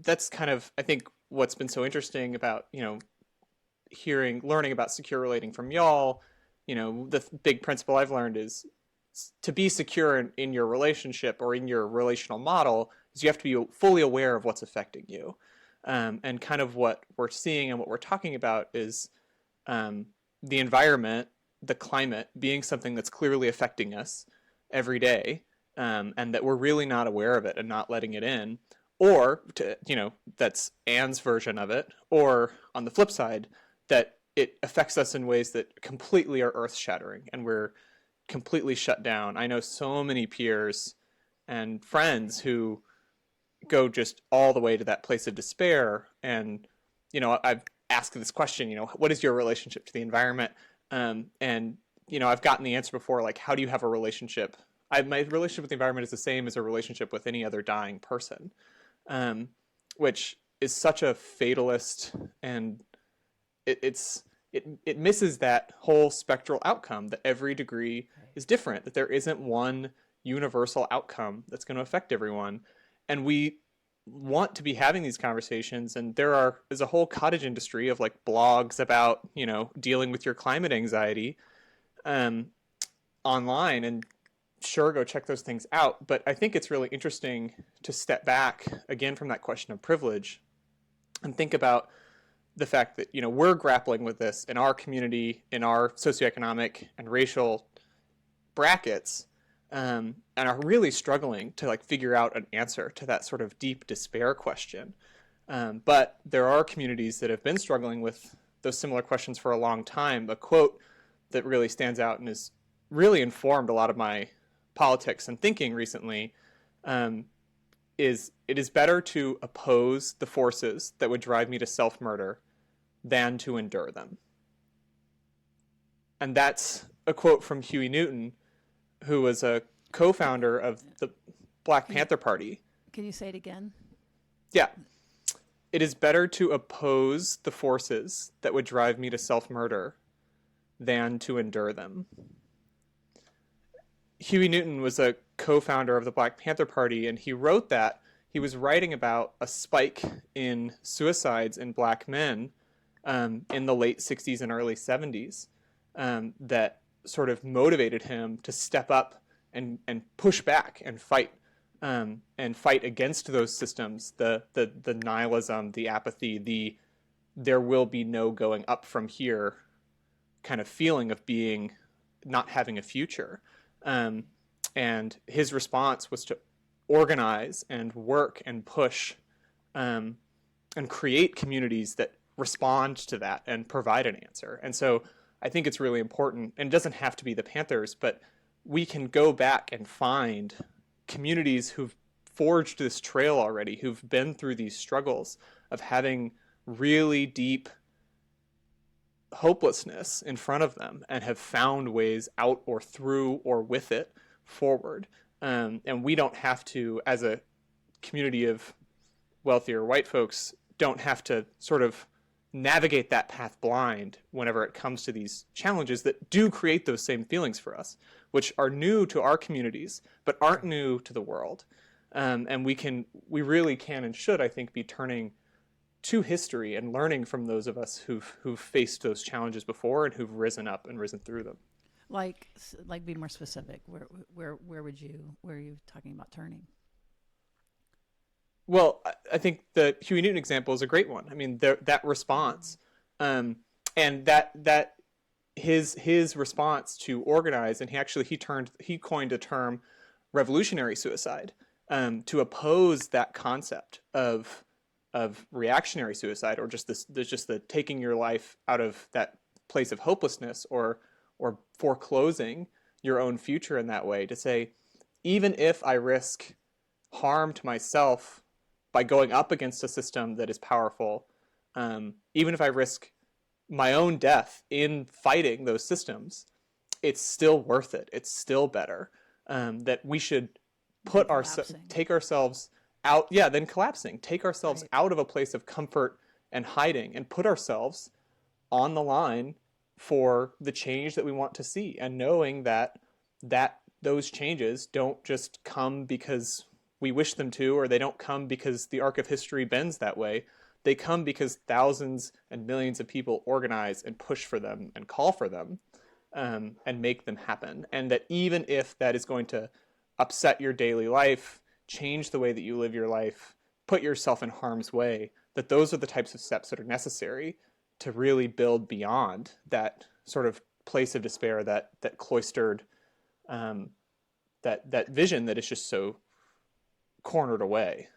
that's kind of, I think, what's been so interesting about, learning about secure relating from y'all. The big principle I've learned is to be secure in your relationship or in your relational model is you have to be fully aware of what's affecting you. And kind of what we're seeing and what we're talking about is the environment, the climate being something that's clearly affecting us every day, and that we're really not aware of it and not letting it in. Or, that's Anne's version of it. Or on the flip side, that it affects us in ways that completely are earth shattering and we're completely shut down. I know so many peers and friends who go just all the way to that place of despair. And, I've asked this question, what is your relationship to the environment? And, I've gotten the answer before, like, how do you have a relationship? My relationship with the environment is the same as a relationship with any other dying person, which is such a fatalist, and it misses that whole spectral outcome that every degree is different, that there isn't one universal outcome that's going to affect everyone. And we want to be having these conversations, and is a whole cottage industry of like blogs about, dealing with your climate anxiety online, and sure, go check those things out. But I think it's really interesting to step back again from that question of privilege and think about the fact that, we're grappling with this in our community, in our socioeconomic and racial brackets, and are really struggling to like figure out an answer to that sort of deep despair question. But there are communities that have been struggling with those similar questions for a long time. A quote that really stands out and has really informed a lot of my politics and thinking recently is, "It is better to oppose the forces that would drive me to self-murder than to endure them." And that's a quote from Huey Newton, who was a co-founder of the Black Panther Party. Can you say it again? Yeah. "It is better to oppose the forces that would drive me to self-murder than to endure them." Huey Newton was a co-founder of the Black Panther Party, and he wrote that. He was writing about a spike in suicides in black men in the late 60s and early 70s that sort of motivated him to step up and push back and fight against those systems, the nihilism, the apathy, the there will be no going up from here kind of feeling of being not having a future. And his response was to organize and work and push and create communities that respond to that and provide an answer. And so I think it's really important, and it doesn't have to be the Panthers, but we can go back and find communities who've forged this trail already, who've been through these struggles of having really deep hopelessness in front of them and have found ways out or through or with it forward. And we don't have to, as a community of wealthier white folks, don't have to sort of navigate that path blind whenever it comes to these challenges that do create those same feelings for us, which are new to our communities, but aren't new to the world. And we really can and should, I think, be turning to history and learning from those of us who've faced those challenges before and who've risen up and risen through them. Like be more specific. Where are you talking about turning? Well, I think the Huey Newton example is a great one. I mean, that response, and that his response to organize, and he coined a term, revolutionary suicide, to oppose that concept of reactionary suicide, or just the taking your life out of that place of hopelessness, or foreclosing your own future in that way. To say, even if I risk harm to myself by going up against a system that is powerful, even if I risk my own death in fighting those systems, it's still worth it. It's still better. That we should take ourselves out, then collapsing, take ourselves out of a place of comfort and hiding, and put ourselves on the line for the change that we want to see, and knowing that those changes don't just come because we wish them to, or they don't come because the arc of history bends that way. They come because thousands and millions of people organize and push for them and call for them, and make them happen. And that even if that is going to upset your daily life, change the way that you live your life, put yourself in harm's way, that those are the types of steps that are necessary to really build beyond that sort of place of despair, that cloistered, that vision that is just so cornered away.